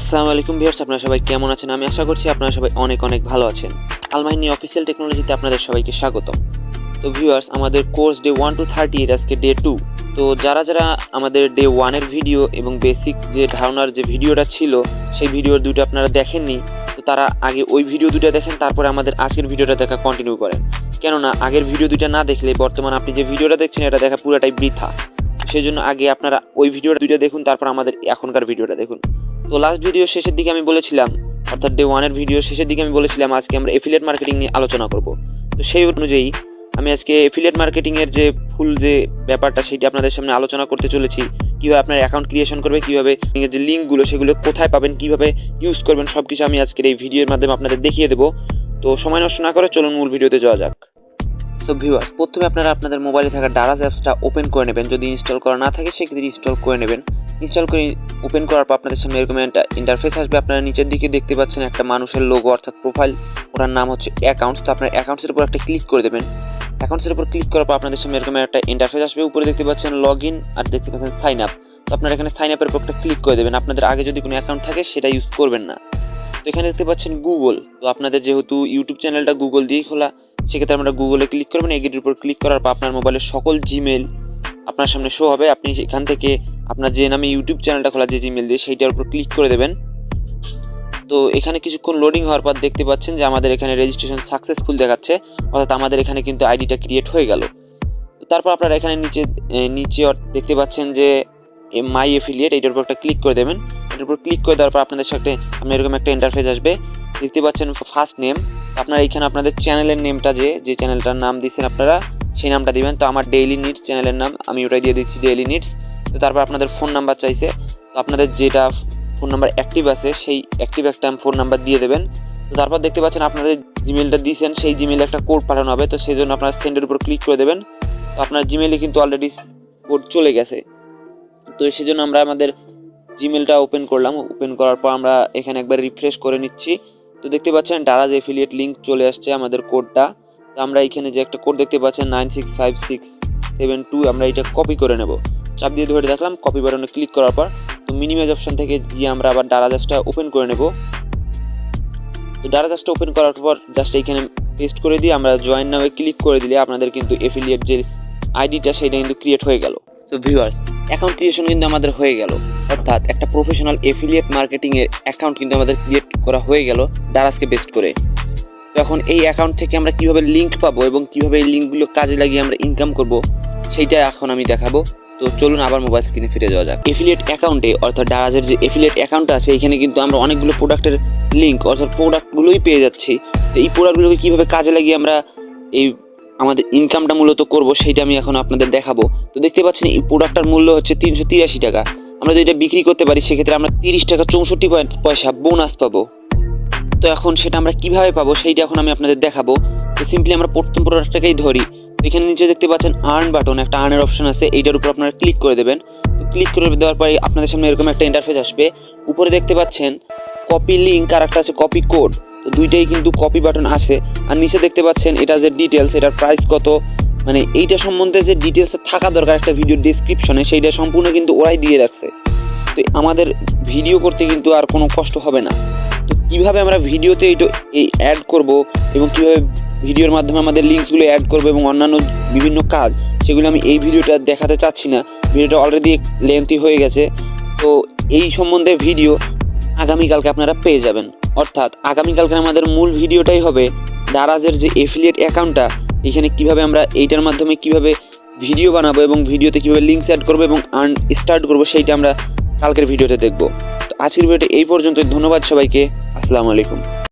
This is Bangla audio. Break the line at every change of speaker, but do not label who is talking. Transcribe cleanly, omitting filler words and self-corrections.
আসসালামু আলাইকুম ভিউয়ার্স, আপনারা সবাই কেমন আছেন? আমি আশা করছি আপনারা সবাই অনেক অনেক ভালো আছেন। আলমাহিনী অফিসিয়াল টেকনোলজিতে আপনাদের সবাইকে স্বাগতম। তো ভিউয়ার্স, আমাদের কোর্স ডে 1 to 30 এর আজকে ডে 2। তো যারা আমাদের ডে 1 এর ভিডিও এবং বেসিক যে ধারণার যে ভিডিওটা ছিল সেই ভিডিওর দুটো আপনারা দেখেননি, তো তারা আগে ওই ভিডিও দুটো দেখেন, তারপরে আমাদের আজকের ভিডিওটা দেখা কন্টিনিউ করেন। কেননা আগের ভিডিও দুটো না দেখলে বর্তমান আপনি যে ভিডিওটা দেখছেন এটা দেখা পুরোটাই বৃথা। সেই জন্য আগে আপনারা ওই ভিডিওটা দুটো দেখুন, তারপর আমাদের এখনকার ভিডিওটা দেখুন। তো লাস্ট ভিডিও শেষের দিকে আমি বলেছিলাম, অর্থাৎ ডে 1 এর ভিডিও শেষের দিকে আমি বলেছিলাম আজকে আমরা এফিলিয়েট মার্কেটিং নিয়ে আলোচনা করব। তো সেই অনুযায়ী আমি আজকে এফিলিয়েট মার্কেটিংয়ের যে ফুল যে ব্যাপারটা সেটা আপনাদের সামনে আলোচনা করতে চলেছি। কীভাবে আপনার অ্যাকাউন্ট ক্রিয়েশন করবে, কীভাবে যে লিঙ্কগুলো সেগুলো কোথায় পাবেন, কীভাবে ইউজ করবেন, সব কিছু আমি আজকের এই ভিডিওর মাধ্যমে আপনাদের দেখিয়ে দেবো। তো সময় নষ্ট না করে চলুন মূল ভিডিওতে যাওয়া যাক। সো ভিউয়ার্স, প্রথমে আপনারা আপনাদের মোবাইলে থাকা দারাজ অ্যাপসটা ওপেন করে নেবেন। যদি ইনস্টল করা না থাকে সেক্ষেত্রে ইনস্টল করে নেবেন। ইনস্টল করে ওপেন করার পর আপনাদের সামনে এরকম একটা ইন্টারফেস আসবে। আপনারা নিচের দিকে দেখতে পাচ্ছেন একটা মানুষের লোগো, অর্থাৎ প্রোফাইল, ওটার নাম হচ্ছে অ্যাকাউন্টস। তো আপনার অ্যাকাউন্টসের উপর একটা ক্লিক করে দেবেন। অ্যাকাউন্টসের উপর ক্লিক করার পর আপনাদের সামনে এরকম একটা ইন্টারফেস আসবে। উপরে দেখতে পাচ্ছেন লগ ইন আর দেখতে পাচ্ছেন সাইন আপ। তো আপনারা এখানে সাইন আপের উপর একটা ক্লিক করে দেবেন। আপনাদের আগে যদি কোনো অ্যাকাউন্ট থাকে সেটা ইউজ করবেন না। তো এখানে দেখতে পাচ্ছেন গুগল। তো আপনাদের যেহেতু ইউটিউব চ্যানেলটা গুগল দিয়েই খোলা, সেক্ষেত্রে আপনারা গুগলে ক্লিক করবেন। এগিটির উপর ক্লিক করার পর আপনার মোবাইলের সকল জিমেল আপনার সামনে শো হবে। আপনি এখান থেকে আপনার যে নামে ইউটিউব চ্যানেলটা খোলা, যে জিমেল দিয়ে, সেইটার উপর ক্লিক করে দেবেন। তো এখানে কিছুক্ষণ লোডিং হওয়ার পর দেখতে পাচ্ছেন যে আমাদের এখানে রেজিস্ট্রেশন সাকসেসফুল দেখাচ্ছে, অর্থাৎ আমাদের এখানে কিন্তু আইডিটা ক্রিয়েট হয়ে গেল। তো তারপর আপনারা এখানে নিচে দেখতে পাচ্ছেন যে মাই এফিলিয়েট, এইটার উপর একটা ক্লিক করে দেবেন। এটার উপর ক্লিক করে দেওয়ার পর আপনাদের সাথে এরকম একটা ইন্টারফেস আসবে। দেখতে পাচ্ছেন ফার্স্ট নেম। আপনারা এখানে আপনাদের চ্যানেলের নেমটা যে চ্যানেলটার নাম দিচ্ছেন আপনারা সেই নামটা দিবেন। তো আমার ডেইলি নিডস চ্যানেলের নাম, আমি ওটাই দিয়ে দিচ্ছি ডেইলি নিডস। তো তারপর আপনাদের ফোন নাম্বার চাইছে, তো আপনাদের যেটা ফোন নাম্বার অ্যাক্টিভ আছে সেই অ্যাক্টিভ একটা ফোন নাম্বার দিয়ে দেবেন। তো তারপর দেখতে পাচ্ছেন আপনাদের জিমেলটা দিয়েছেন, সেই জিমেলে একটা কোড পাঠানো হবে। তো সেই জন্য আপনারা সেন্ডের উপর ক্লিক করে দেবেন। তো আপনার জিমেলে কিন্তু অলরেডি কোড চলে গেছে। তো সেই জন্য আমরা আমাদের জিমেলটা ওপেন করলাম। ওপেন করার পর আমরা এখানে একবার রিফ্রেশ করে নিচ্ছি। তো দেখতে পাচ্ছেন দারাজ এফিলিয়েট লিঙ্ক চলে আসছে আমাদের কোডটা। তো আমরা এখানে যে একটা কোড দেখতে পাচ্ছেন 965672, আমরা এটা কপি করে নেব। চাপ দিয়ে ধরে দেখলাম, কপি বাটনে ক্লিক করার পর তো মিনিমাইজ অপশন থেকে গিয়ে আমরা আবার দারাজ অ্যাপসটা ওপেন করে নেব। তো দারাজ অ্যাপসটা ওপেন করার পর জাস্ট এইখানে পেস্ট করে দিয়ে আমরা জয়েন নামে ক্লিক করে দিলে আপনাদের কিন্তু এফিলিয়েট যে আইডিটা সেটা কিন্তু ক্রিয়েট হয়ে গেল। তো ভিউয়ার্স, অ্যাকাউন্ট ক্রিয়েশন কিন্তু আমাদের হয়ে গেল, অর্থাৎ একটা প্রফেশনাল এফিলিয়েট মার্কেটিংয়ের অ্যাকাউন্ট কিন্তু আমাদের ক্রিয়েট করা হয়ে গেল দারাজকে বেস্ট করে। তো এখন এই অ্যাকাউন্ট থেকে আমরা কীভাবে লিঙ্ক পাবো এবং কীভাবে এই লিঙ্কগুলো কাজে লাগিয়ে আমরা ইনকাম করব সেইটা এখন আমি দেখাবো। তো চলুন আবার মোবাইল স্ক্রিনে ফিরে যাওয়া যাক। এফিলিয়েট অ্যাকাউন্টে, অর্থাৎ দারাজের যে এফিলিয়েট অ্যাকাউন্ট আছে, এখানে কিন্তু আমরা অনেকগুলো প্রোডাক্টের লিঙ্ক, অর্থাৎ প্রোডাক্টগুলোই পেয়ে যাচ্ছি। তো এই প্রোডাক্টগুলোকে কীভাবে কাজে লাগিয়ে আমরা এই আমাদের ইনকামটা মূলত করব সেইটা আমি এখন আপনাদের দেখাবো। তো দেখতে পাচ্ছেন এই প্রোডাক্টটার মূল্য হচ্ছে 383 টাকা। আমরা যদি এটা বিক্রি করতে পারি সেক্ষেত্রে আমরা 30 টাকা 64 পয়সা বোনাস পাবো। তো এখন সেটা আমরা কিভাবে পাবো সেইটা এখন আমি আপনাদের দেখাবো। তো সিম্পলি আমরা প্রথম প্রোডাক্টটাকেই ধরি। এখানে নিচে দেখতে পাচ্ছেন আর্ন বাটন, একটা আর্নের অপশন আছে, এইটার উপর আপনারা ক্লিক করে দেবেন। তো ক্লিক করে দেওয়ার পরে আপনাদের সামনে এরকম একটা ইন্টারফেস আসবে। উপরে দেখতে পাচ্ছেন কপি লিঙ্ক আর একটা আছে কপি কোড। তো দুইটাই কিন্তু কপি বাটন আছে। আর নিচে দেখতে পাচ্ছেন এটা যে ডিটেলস, এটার প্রাইস কত, মানে এইটা সম্বন্ধে যে ডিটেলস থাকা দরকার একটা ভিডিও ডেসক্রিপশনে, সেইটা সম্পূর্ণ কিন্তু ওরাই দিয়ে রাখছে। তো আমাদের ভিডিও করতে কিন্তু আর কোনো কষ্ট হবে না। তো কীভাবে আমরা ভিডিওতে এই অ্যাড করব এবং কীভাবে ভিডিওর মাধ্যমে আমাদের লিঙ্কসগুলো অ্যাড করবো এবং অন্যান্য বিভিন্ন কাজ, সেগুলো আমি এই ভিডিওটা দেখাতে চাচ্ছি না। ভিডিওটা অলরেডি লেন্থি হয়ে গেছে। তো এই সম্বন্ধে ভিডিও আগামীকালকে আপনারা পেয়ে যাবেন। অর্থাৎ আগামীকালকে আমাদের মূল ভিডিওটাই হবে দারাজের যে এফিলিয়েট অ্যাকাউন্টটা, এখানে কিভাবে আমরা এইটার মাধ্যমে কিভাবে ভিডিও বানাবো এবং ভিডিওতে কীভাবে লিঙ্কস অ্যাড করবো এবং আর্ন স্টার্ট করবো সেইটা আমরা কালকের ভিডিওতে দেখব। তো আজকের ভিডিওটা এই পর্যন্ত। ধন্যবাদ সবাইকে। আসসালামু আলাইকুম।